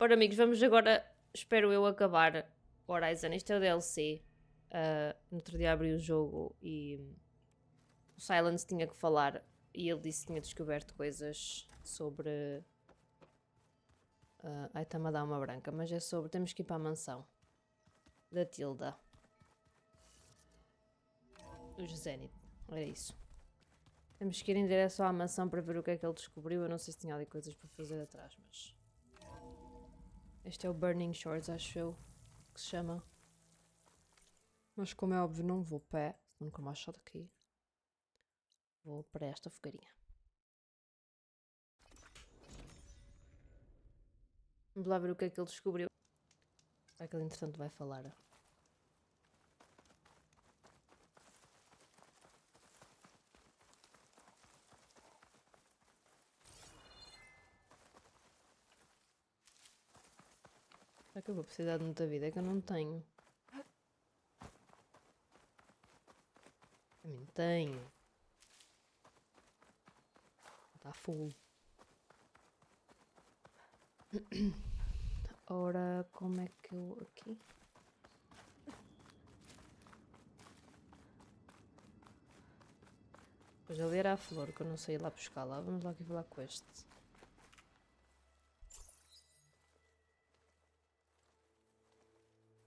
Ora, amigos, vamos agora, espero eu, acabar Horizon. Isto é o DLC. No outro dia abri o jogo e o Silence tinha que falar e ele disse que tinha descoberto coisas sobre... ai, está-me a dar uma branca, mas é sobre... Temos que ir para a mansão da Tilda. Os Zenith, era isso. Temos que ir em direção à mansão para ver o que é que ele descobriu. Eu não sei se tinha ali coisas para fazer atrás, mas... Este é o Burning Shores, acho eu, que se chama. Mas como é óbvio, não vou pé, nunca mais saio daqui. Vou para esta fogarinha. Vamos lá ver o que é que ele descobriu. Será que ele entretanto vai falar? Será que eu vou precisar de muita vida? É que eu não tenho. A mim tenho. Está full. Ora, como é que eu... aqui? Pois ali era a flor, que eu não sei ir lá buscar lá. Vamos lá aqui falar com este.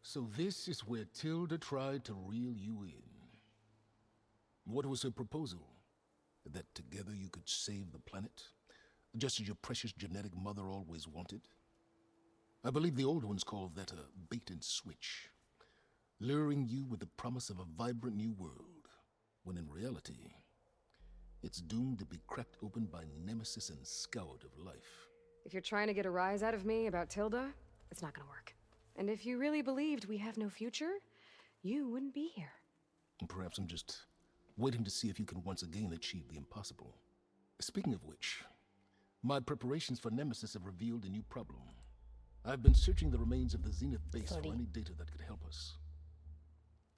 So this is where Tilda tried to reel you in. What was her proposal? That together you could save the planet? Just as your precious genetic mother always wanted? I believe the old ones called that a bait and switch. Luring you with the promise of a vibrant new world, when in reality, it's doomed to be cracked open by nemesis and scoured of life. If you're trying to get a rise out of me about Tilda, it's not gonna work. And if you really believed we have no future, you wouldn't be here. And perhaps I'm just waiting to see if you can once again achieve the impossible. Speaking of which, my preparations for Nemesis have revealed a new problem. I've been searching the remains of the Zenith base for any data that could help us.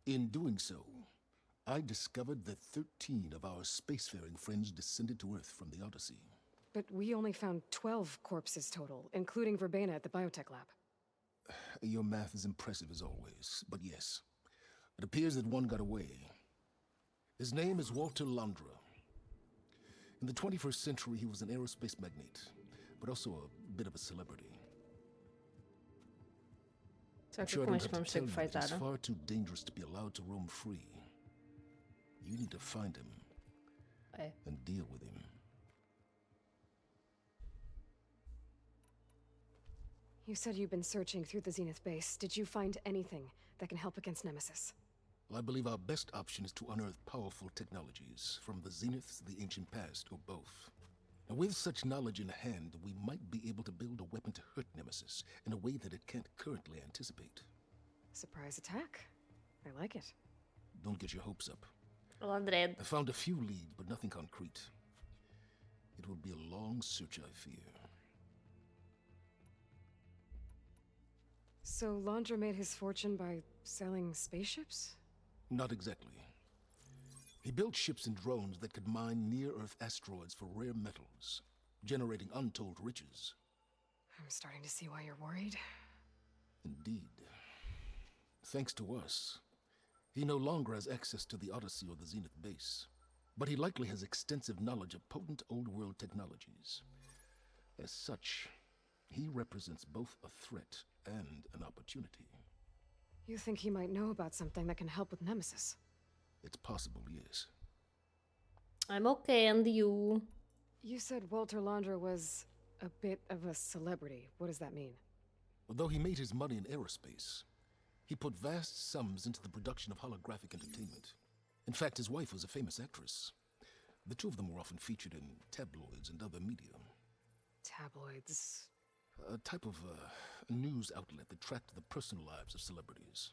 In doing so, I discovered that 13 of our spacefaring friends descended to Earth from the Odyssey. But we only found 12 corpses total, including Verbena at the biotech lab. Your math is impressive as always, but yes. It appears that one got away. His name is Walter Landra. In the 21st century, he was an aerospace magnate, but also a bit of a celebrity. I'm sure I don't have to tell you that he's far too dangerous to be allowed to roam free. You need to find him and deal with him. You said you've been searching through the Zenith base. Did you find anything that can help against Nemesis? Well, I believe our best option is to unearth powerful technologies, from the Zeniths, the ancient past, or both. And with such knowledge in hand, we might be able to build a weapon to hurt Nemesis in a way that it can't currently anticipate. Surprise attack. I like it. Don't get your hopes up. André. I found a few leads, but nothing concrete. It will be a long search, I fear. So Landra made his fortune by selling spaceships? Not exactly. He built ships and drones that could mine near-Earth asteroids for rare metals, generating untold riches. I'm starting to see why you're worried. Indeed. Thanks to us, he no longer has access to the Odyssey or the Zenith base, but he likely has extensive knowledge of potent old-world technologies. As such, he represents both a threat and an opportunity. You think he might know about something that can help with Nemesis? It's possible, yes. I'm okay, and you? You said Walter Landra was a bit of a celebrity. What does that mean? Although he made his money in aerospace, he put vast sums into the production of holographic entertainment. In fact, his wife was a famous actress. The two of them were often featured in tabloids and other media. Tabloids? A type of news outlet that tracked the personal lives of celebrities,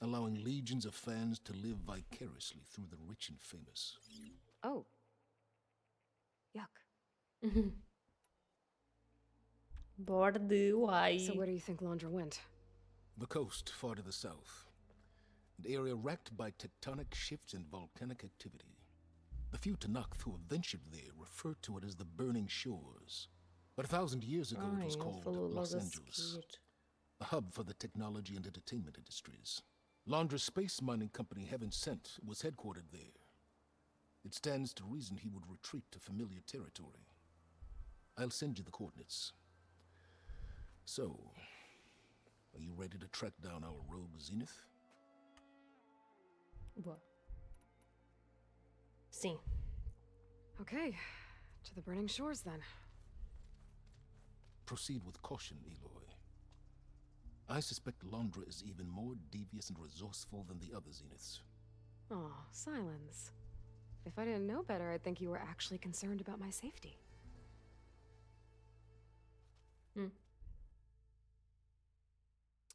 allowing legions of fans to live vicariously through the rich and famous. Oh. Yuck. Why? So where do you think Landra went? The coast, far to the south. An area racked by tectonic shifts and volcanic activity. The few Tanakh who have ventured there refer to it as the Burning Shores. But 1,000 years ago, it was Ele called falou Los logo a Angeles, seguir. a hub for the technology and entertainment industries. Laundr's space mining company Heaven Sent was headquartered there. It stands to reason he would retreat to familiar territory. I'll send you the coordinates. So, are you ready to track down our rogue Zenith? Boa. Sim. Okay, to the burning shores then. Proceed with caution, Eloy. I suspect Londra is even more devious and resourceful than the other Zeniths. Oh, Silence. If I didn't know better, I'd think you were actually concerned about my safety.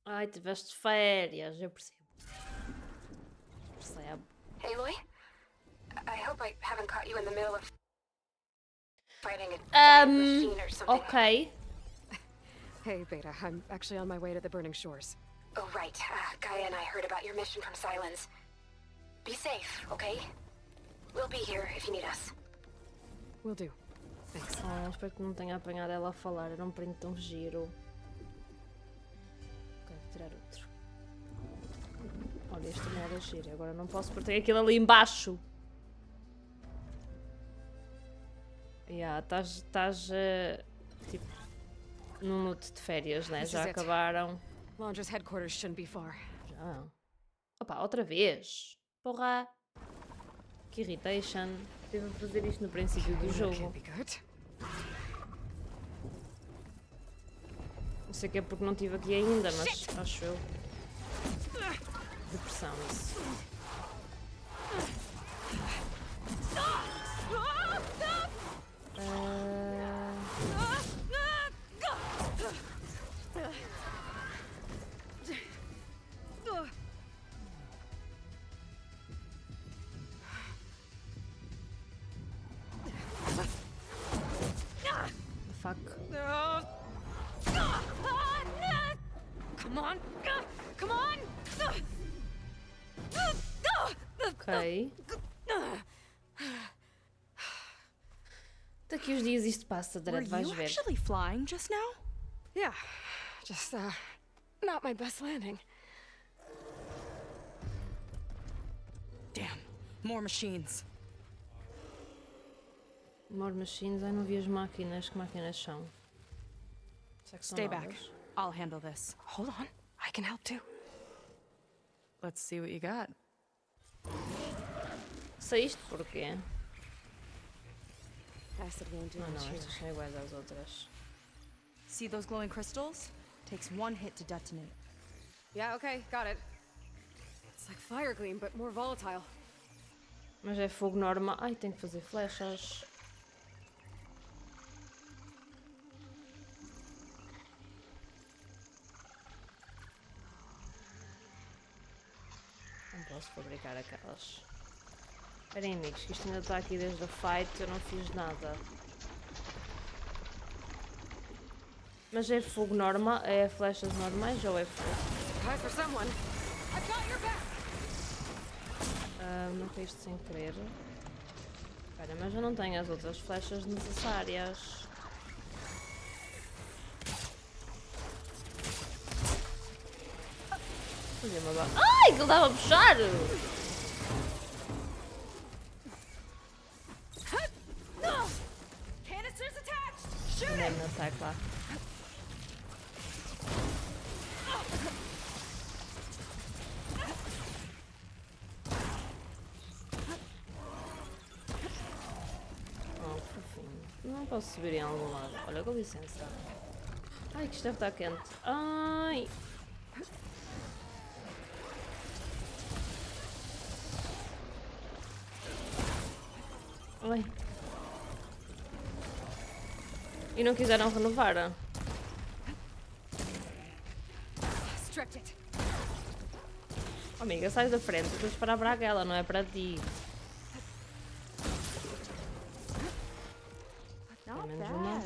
Ai, tiveste férias, eu percebo. Percebo. Aloy? I hope I haven't caught you in the middle of fighting a machine or something. Ok. Hey, Beta, I'm actually on my way to the burning shores. Oh, right. Gaia and I heard about your mission from Silence. Be safe, okay? We'll be here if you need us. Will do. Thanks. Oh, espero que não tenha apanhado ela a falar. Era um print tão giro. Ok, vou tirar outro. Olha, este também era giro. Agora não posso porque tem aquilo ali embaixo. Estás tipo num loot de férias, né? Já acabaram. Laundra's headquarters shouldn't be far. Já. Opa, outra vez. Porra. Que irritation. Estive a fazer isto no princípio do jogo. Não sei que é porque não estive aqui ainda, mas acho eu. Depressão isso. Fuck. Come on! Come on! Ok. Daqui uns dias isto passa, Dredd, vais ver. Actually flying just now? Yeah, just, not my best landing. Damn, more machines. More machines, ai não vi as máquinas, que máquinas são? Será que são Stay back. novas? I'll handle this. Hold on, I can help too. Let's see what you got. Saíste porquê? Acid won't do Ah much não, here. estas são iguais às outras. See those glowing crystals? Takes one hit to detonate. Yeah, okay, got it. It's like fire gleam, but more volatile. Mas é fogo normal. Ai, tenho que fazer flechas. Não posso fabricar aquelas. Esperem, amigos, que isto ainda está aqui desde a fight, eu não fiz nada. Mas é fogo normal? É flechas normais ou é fogo? Time for someone. I've got your back. Não foi isto sem querer. Espera, mas eu não tenho as outras flechas necessárias. Ai, que ele dava a puxar! Canisters attached! Shoot Andei no ataque lá. Oh, fofinho. Não posso subir em algum lado. Olha, com licença. Ai, que isto deve estar quente. Ai! Ai. E não quiseram renovar? Oh, amiga, sai da frente, tens de parar para aquela, não é para ti. Pelo menos uma.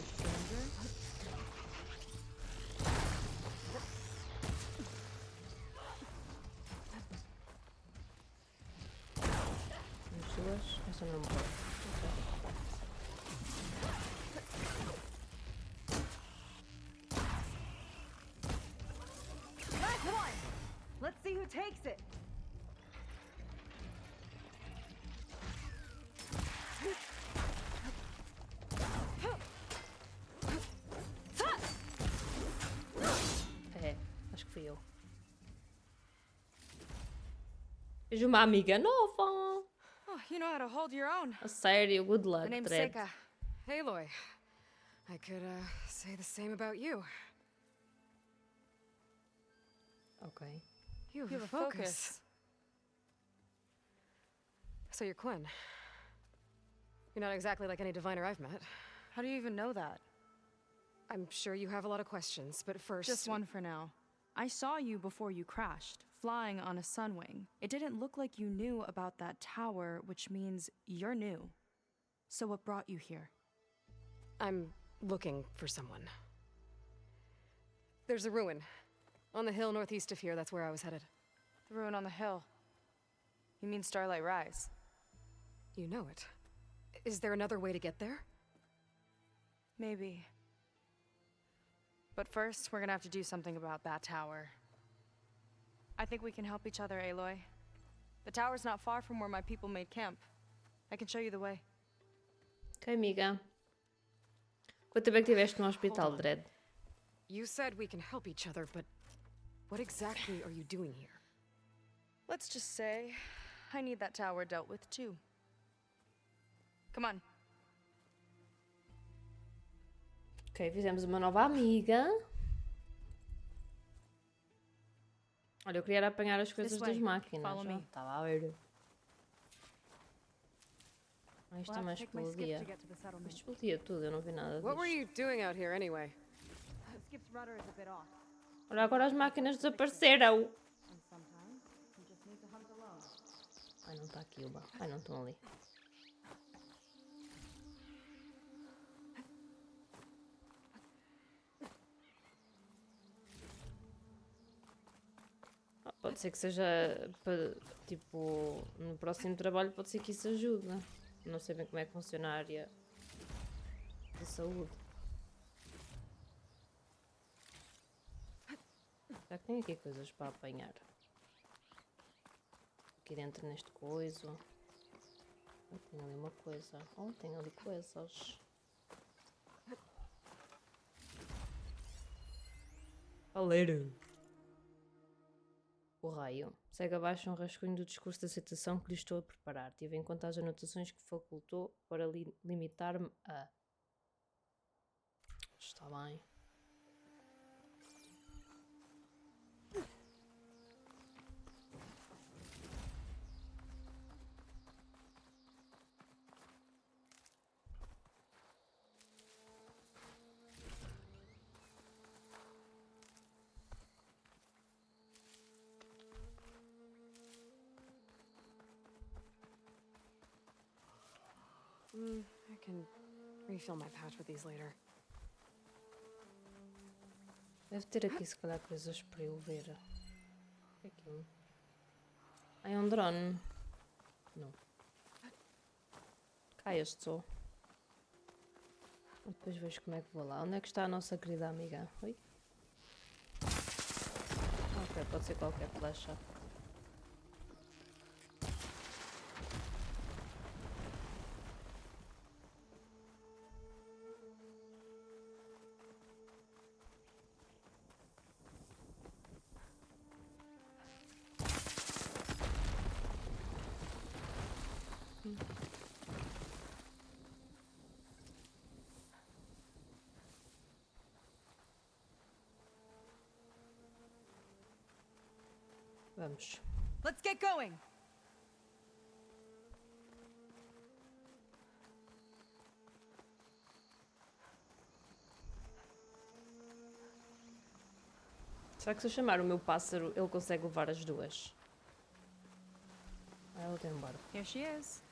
Temos duas. Esta não morreu. takes it? É, acho que fui eu. Vejo uma amiga nova. Oh, you know how to hold your own. A sério, good luck, My name's Dredd. Seika. Aloy. I could, say the same about you. Ok. You have a focus. So you're Quinn. You're not exactly like any diviner I've met. How do you even know that? I'm sure you have a lot of questions, but first... Just one for now. I saw you before you crashed, flying on a sunwing. It didn't look like you knew about that tower, which means you're new. So what brought you here? I'm looking for someone. There's a ruin. On the hill northeast of here, that's where I was headed. The ruin on the hill. You mean Starlight Rise? You know it. Is there another way to get there? Maybe. But first, we're gonna have to do something about that tower. I think we can help each other, Aloy. The tower's not far from where my people made camp. I can show you the way. Ok, amiga. Quanto tempo é que estiveste no hospital, Dredd? You said we can help each other, but what exactly are you doing here? Let's just say, I need that tower dealt with too. Come on. Ok, fizemos uma nova amiga. Olha, eu queria era apanhar as coisas way. das máquinas. Follow me. Estava a ver. Ah, isto também explodia. Isto explodia tudo, eu não vi nada What were disto. you doing out here anyway? Skip's rudder is a bit off, Olha, agora as máquinas desapareceram. and sometimes you just need to hunt alone. Ai, não está aqui, Uba. Ai, não estão ali. Ah, pode ser que seja, tipo, no próximo trabalho pode ser que isso ajude. Não sei bem como é que funciona a área de saúde. Já que tem aqui coisas para apanhar. Aqui dentro neste coiso. Oh, tem ali uma coisa. Oh, tem ali coisas. Aleiro. O raio. Segue abaixo um rascunho do discurso de aceitação que lhe estou a preparar. Tive em conta as anotações que facultou para limitar-me a... Está bem. I can refill my patch with these later. Deve ter aqui se calhar coisas para eu ver. O que é aquilo? Ah, é um drone. Não. Cá eu estou. Depois vejo como é que vou lá. Onde é que está a nossa querida amiga? Oi? Ok, pode ser qualquer flecha. Vamos. Let's get going! Será que se eu chamar o meu pássaro, ele consegue levar as duas? Ah, ela tem embora. Here she is.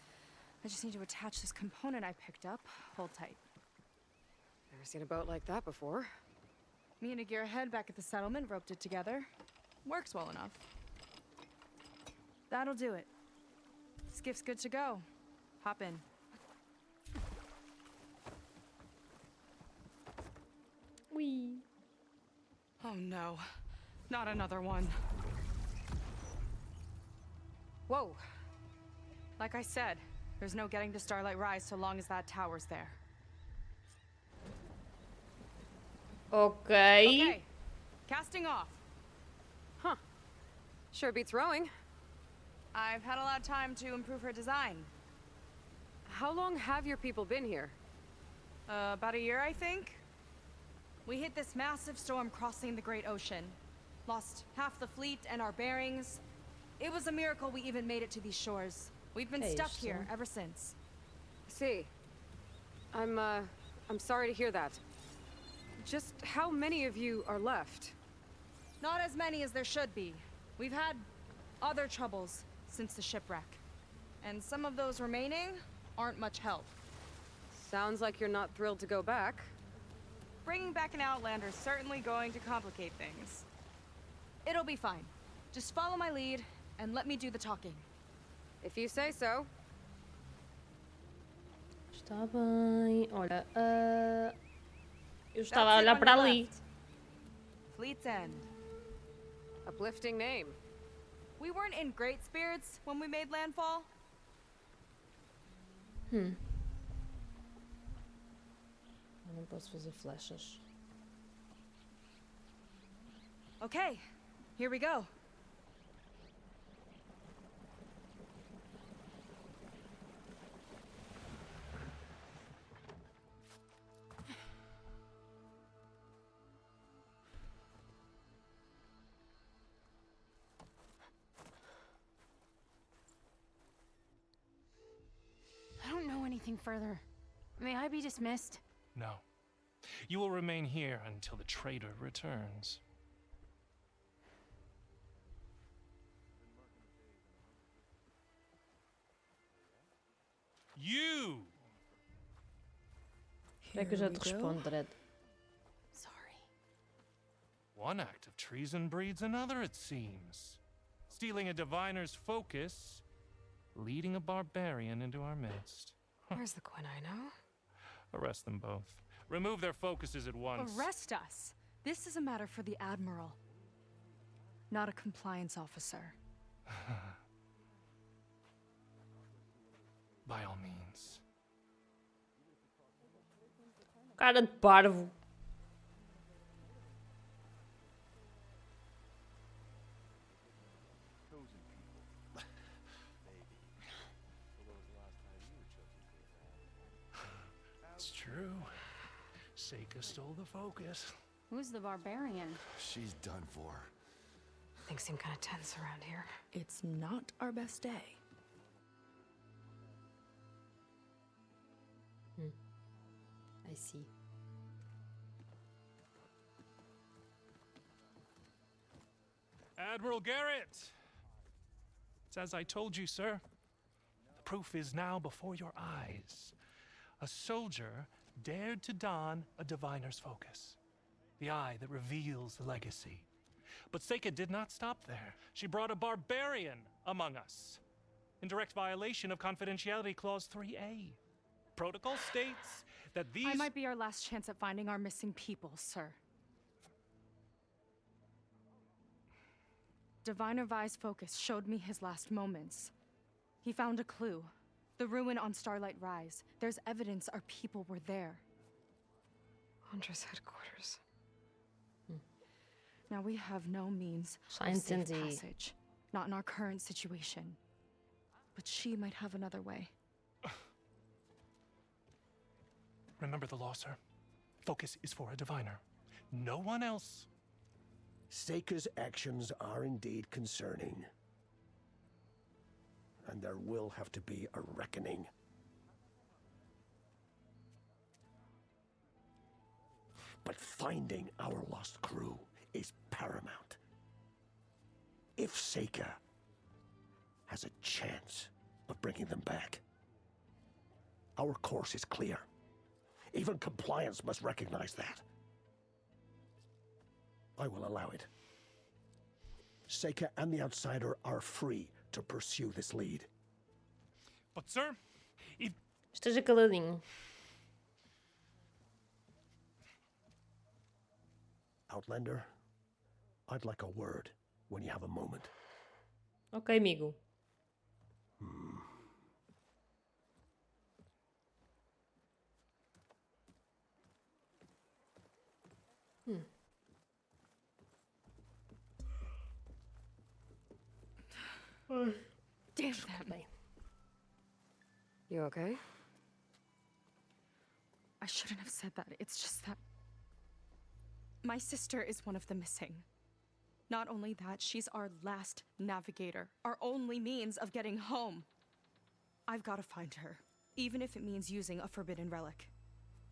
I just need to attach this component I picked up. Hold tight. Never seen a boat like that before. Me and a gearhead back at the settlement roped it together. Works well enough. That'll do it. Skiff's good to go. Hop in. Whee! Oh no. Not another one. Whoa. Like I said, there's no getting to Starlight Rise so long as that tower's there. Ok. Okay, casting off. Huh. Sure beats rowing. I've had a lot of time to improve her design. How long have your people been here? About a year, I think. We hit this massive storm crossing the Great Ocean. Lost half the fleet and our bearings. It was a miracle we even made it to these shores. We've been stuck here ever since. See. I'm sorry to hear that. Just how many of you are left? Not as many as there should be. We've had other troubles since the shipwreck. And some of those remaining aren't much help. Sounds like you're not thrilled to go back. Bringing back an Outlander's certainly going to complicate things. It'll be fine. Just follow my lead and let me do the talking. If you say so. Está bem. Olha, eu estava a That's it olhar on para your ali. left. Fleet's End. Uplifting name. We weren't in great spirits when we made landfall. Eu não posso fazer flechas. Okay, here we go. I don't know anything further. May I be dismissed? No. You will remain here until the traitor returns. You! Espera que eu já te respondo, Dredd. Sorry. One act of treason breeds another, it seems. Stealing a diviner's focus, leading a barbarian into our midst. Where's the Quinino? Arrest them both. Remove their focuses at once. Arrest us. This is a matter for the Admiral, not a compliance officer. By all means. Cara de parvo. It's true. Seika stole the focus. Who's the barbarian? She's done for. Things seem kind of tense around here. It's not our best day. I see. Admiral Garrett! It's as I told you, sir. The proof is now before your eyes. A soldier dared to don a diviner's focus, the eye that reveals the legacy. But Seika did not stop there. She brought a barbarian among us, in direct violation of Confidentiality Clause 3A. Protocol states that these... I might be our last chance at finding our missing people, sir. Diviner Vi's focus showed me his last moments. He found a clue. The ruin on Starlight Rise. There's evidence our people were there. Hunter's headquarters. Now we have no means of Science safe and the- passage. Not in our current situation. But she might have another way. Remember the law, sir. Focus is for a diviner. No one else. Seika's actions are indeed concerning. And there will have to be a reckoning. But finding our lost crew is paramount. If Seika has a chance of bringing them back, our course is clear. Even compliance must recognize that. I will allow it. Seika and the Outsider are free to pursue this lead. But, sir, if... Esteja caladinho. Outlander, I'd like a word when you have a moment. Ok, amigo. Damn them. Bem, You okay? I shouldn't have said that. It's just that my sister is one of the missing. Not only that, she's our last navigator, our only means of getting home. I've got to find her, even if it means using a forbidden relic.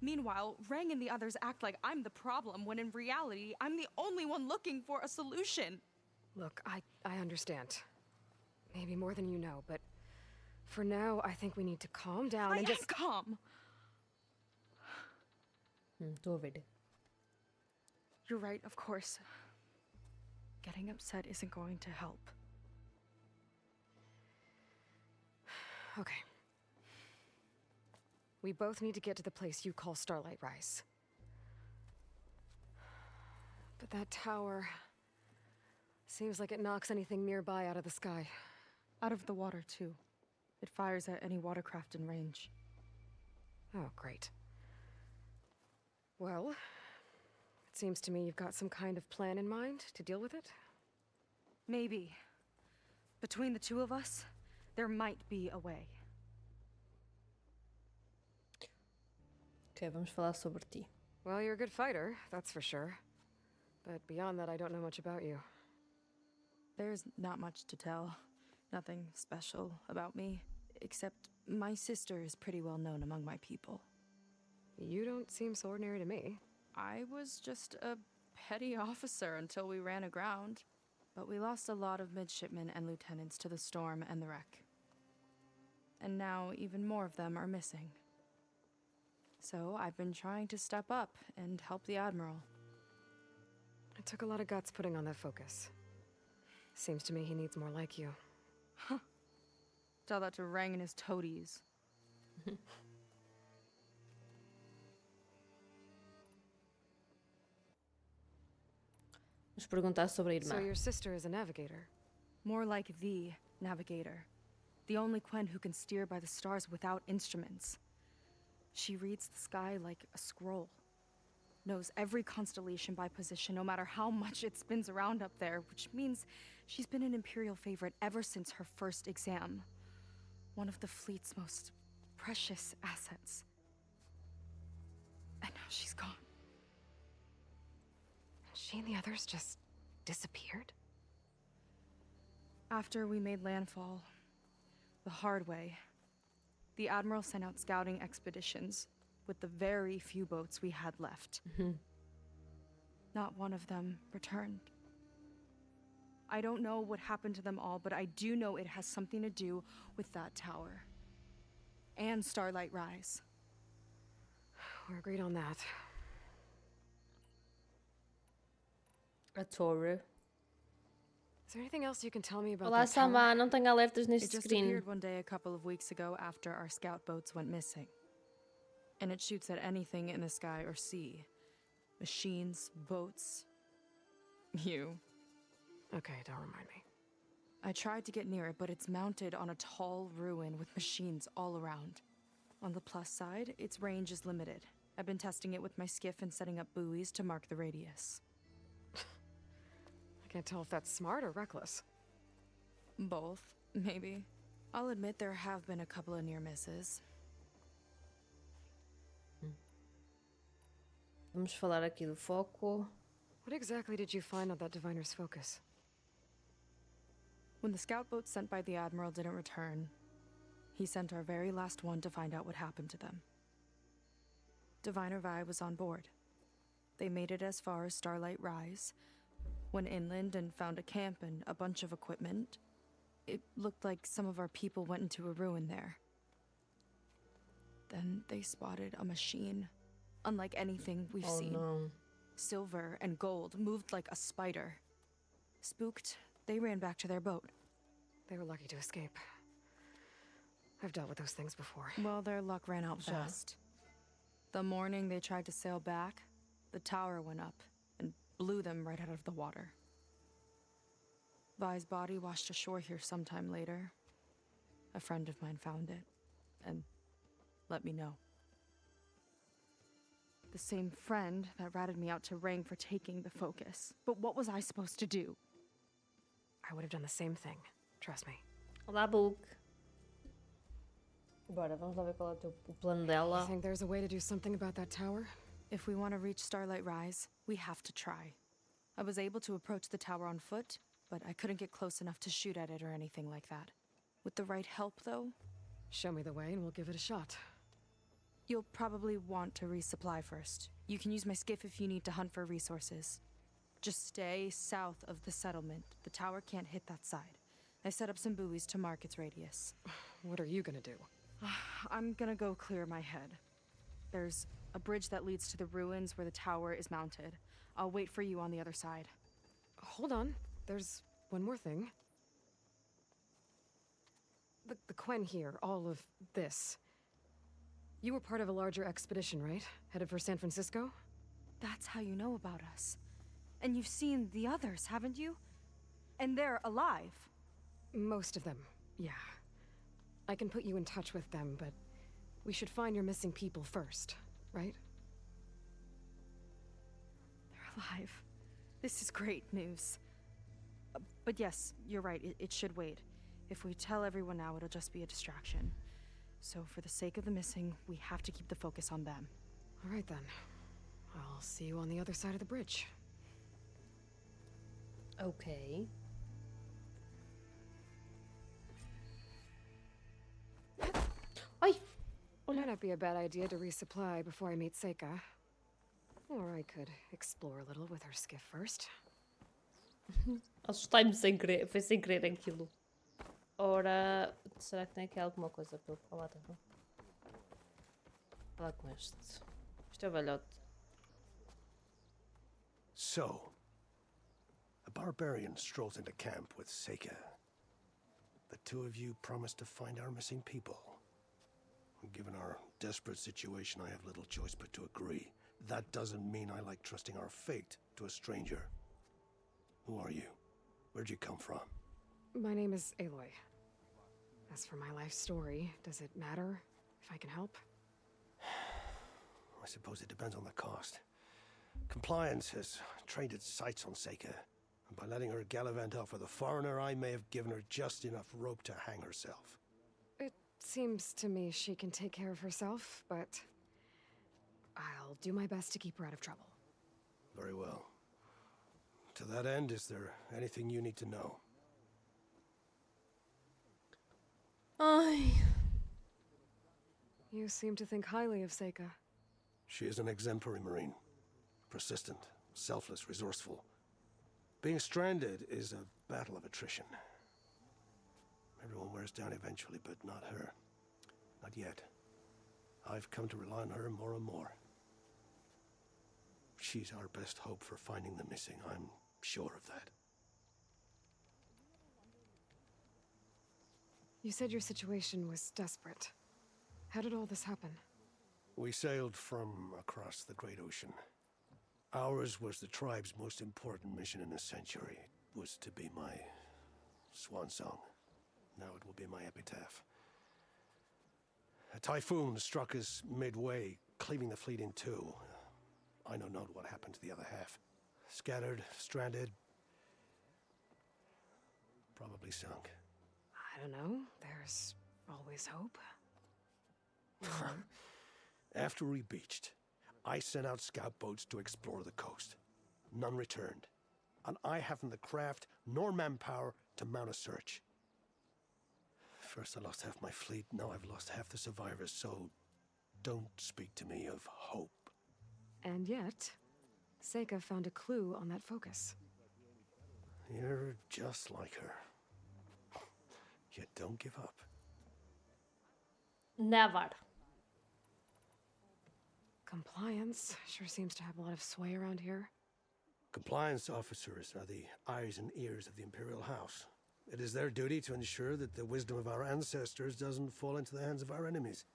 Meanwhile, Rang and the others act like I'm the problem, when in reality, I'm the only one looking for a solution. Look, I understand. Maybe more than you know, but for now, I think we need to calm down I and am just... calm. estou a ver. You're right, of course. Getting upset isn't going to help. Okay. We both need to get to the place you call Starlight Rise. But that tower... seems like it knocks anything nearby out of the sky. Out of the water, too. It fires at any watercraft in range. Oh, great. Well, it seems to me you've got some kind of plan in mind to deal with it. Maybe. Between the two of us, there might be a way. Ok, vamos falar sobre ti. Well, you're a good fighter, that's for sure. But beyond that, I don't know much about you. There's not much to tell. Nothing special about me, except my sister is pretty well known among my people. You don't seem so ordinary to me. I was just a petty officer until we ran aground. But we lost a lot of midshipmen and lieutenants to the storm and the wreck. And now even more of them are missing. So I've been trying to step up and help the Admiral. It took a lot of guts putting on that focus. Seems to me he needs more like you. Huh. Tell that to Rang and his toadies. Vamos perguntar sobre a irmã. So your sister is a navigator? More like the navigator. The only Quen who can steer by the stars without instruments. She reads the sky like a scroll. Knows every constellation by position, no matter how much it spins around up there, which means she's been an Imperial favorite ever since her first exam. One of the fleet's most precious assets. And now she's gone. She and the others just disappeared? After we made landfall, the hard way, the Admiral sent out scouting expeditions with the very few boats we had left. Not one of them returned. I don't know what happened to them all, but I do know it has something to do with that tower. And Starlight Rise. We're agreed on that. A torre. Is there anything else you can tell me about Olá, that tower? Samba, não tenho alertas It neste just screen. appeared one day a couple of weeks ago after our scout boats went missing. And it shoots at anything in the sky or sea. Machines, boats, you. Okay, don't remind me. I tried to get near it, but it's mounted on a tall ruin with machines all around. On the plus side, its range is limited. I've been testing it with my skiff and setting up buoys to mark the radius. I can't tell if that's smart or reckless. Both, maybe. I'll admit there have been a couple of near misses. Vamos falar aqui do foco. What exactly did you find on that diviner's focus? When the scout boat sent by the Admiral didn't return, he sent our very last one to find out what happened to them. Diviner Vi was on board. They made it as far as Starlight Rise, went inland and found a camp and a bunch of equipment. It looked like some of our people went into a ruin there. Then they spotted a machine, unlike anything we've seen. No. Silver and gold, moved like a spider. Spooked, they ran back to their boat. They were lucky to escape. I've dealt with those things before. Well, their luck ran out fast. The morning they tried to sail back, the tower went up and blew them right out of the water. Vi's body washed ashore here sometime later. A friend of mine found it and let me know. The the same friend that ratted me out to Rang for taking the focus. But what was I supposed to do? I would have done the same thing. Trust me. Olá, Book. Bora, vamos lá ver qual é o plano You dela. think there's a way to do something about that tower? If we want to reach Starlight Rise, we have to try. I was able to approach the tower on foot, but I couldn't get close enough to shoot at it or anything like that. With the right help, though, Show me the way and we'll give it a shot. you'll probably want to resupply first. You can use my skiff if you need to hunt for resources. Just stay south of the settlement. The tower can't hit that side. I set up some buoys to mark its radius. What are you gonna do? I'm gonna go clear my head. There's a bridge that leads to the ruins where the tower is mounted. I'll wait for you on the other side. Hold on. There's one more thing. The Quen here, all of this. You were part of a larger expedition, right? Headed for San Francisco? That's how you know about us. And you've seen the others, haven't you? And they're alive. Most of them, yeah. I can put you in touch with them, but we should find your missing people first, right? They're alive. This is great news. But yes, you're right, it should wait. If we tell everyone now, it'll just be a distraction. So for the sake of the missing, we have to keep the focus on them. All right then. I'll see you on the other side of the bridge. Ok. Ai! Might not be a bad idea to resupply before I meet Seika. Or I could explore a little with her skiff first. Assustei-me sem querer. Foi sem querer aquilo. Ora, será que tem aqui alguma coisa para eu falar também? Falar com este. Isto é o velhote. So, a barbarian strolls into camp with Seika. The two of you promised to find our missing people. Given our desperate situation, I have little choice but to agree. That doesn't mean I like trusting our fate to a stranger. Who are you? Where'd you come from? My name is Aloy. As for my life story, does it matter if I can help? I suppose it depends on the cost. Compliance has trained its sights on Seika, and by letting her gallivant off with a foreigner, I may have given her just enough rope to hang herself. It seems to me she can take care of herself, but I'll do my best to keep her out of trouble. Very well. To that end, is there anything you need to know? Ai. You seem to think highly of Seika. She is an exemplary Marine. Persistent, selfless, resourceful. Being stranded is a battle of attrition. Everyone wears down eventually, but not her. Not yet. I've come to rely on her more and more. She's our best hope for finding the missing, I'm sure of that. You said your situation was desperate. How did all this happen? We sailed from across the Great Ocean. Ours was the tribe's most important mission in a century. It was to be my swan song. Now it will be my epitaph. A typhoon struck us midway, cleaving the fleet in two. I know not what happened to the other half. Scattered, stranded, probably sunk. I don't know. There's always hope. After we beached, I sent out scout boats to explore the coast. None returned. And I haven't the craft nor manpower to mount a search. First I lost half my fleet, now I've lost half the survivors, so don't speak to me of hope. And yet, Seika found a clue on that focus. You're just like her. You don't give up. Never. Compliance sure seems to have a lot of sway around here. Compliance officers are the eyes and ears of the Imperial House. It is their duty to ensure that the wisdom of our ancestors doesn't fall into the hands of our enemies.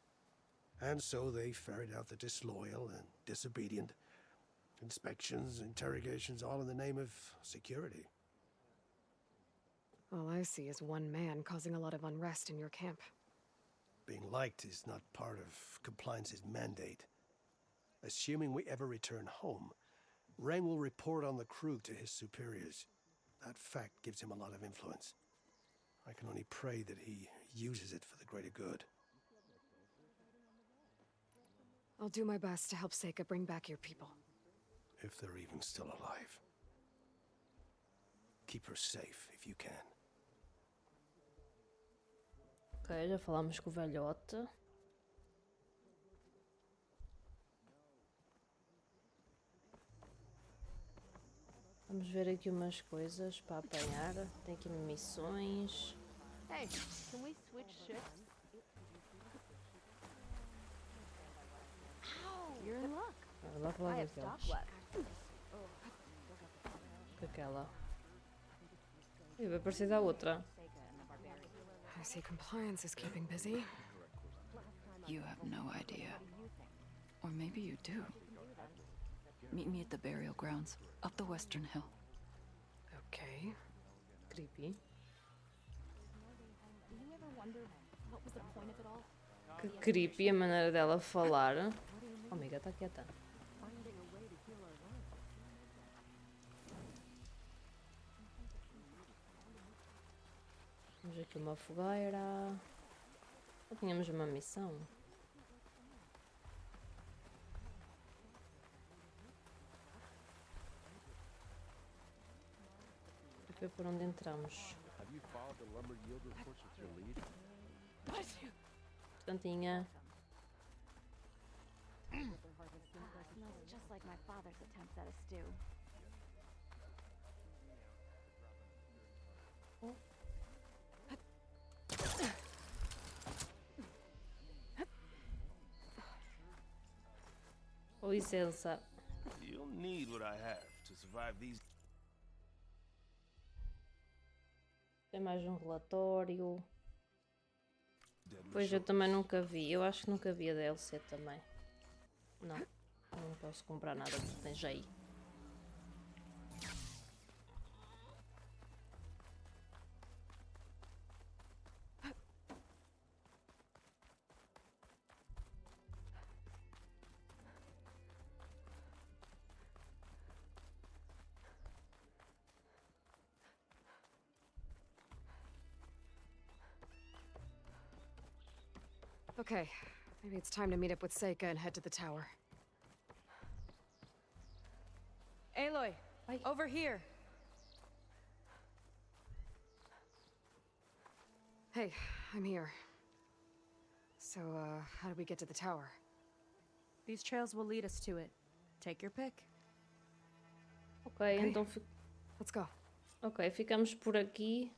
And so they ferret out the disloyal and disobedient. Inspections, interrogations, all in the name of security. All I see is one man causing a lot of unrest in your camp. Being liked is not part of compliance's mandate. A Assuming we ever return home, Rang will report on the crew to his superiors. That fact gives him a lot of influence. I can only pray that he uses it for the greater good. I'll do my best to help Seika bring back your people. If they're even still alive. Keep her safe if you can. Ok, já falámos com o velhote. Vamos ver aqui umas coisas para apanhar. Tem aqui missões. Hey, can we switch shifts? You're in luck. Lá falar I have daquelas. stock left. Com aquela. E vai parecer da outra. I see compliance is keeping busy. You have no idea. Or maybe you do. Meet me at the burial grounds, up the western hill. Okay. Creepy. Que creepy a maneira dela falar. Oh, amiga, está quieta. Temos aqui uma fogueira. Já tínhamos uma missão. Foi por onde entramos. Portantinha. Smells just like my father's attempts at a stew. Com licença. You'll need what I have to survive these. Tem mais um relatório. deadly Pois eu shocks. também nunca vi. Eu acho que nunca vi a DLC também. Não. Não posso comprar nada que tu tens aí. Okay, maybe it's time to meet up with Seika and head to the tower. Aloy, over here. Hey, I'm here. So, how do we get to the tower? These trails will lead us to it. Take your pick. Ok, então Let's go. ok, ficamos por aqui.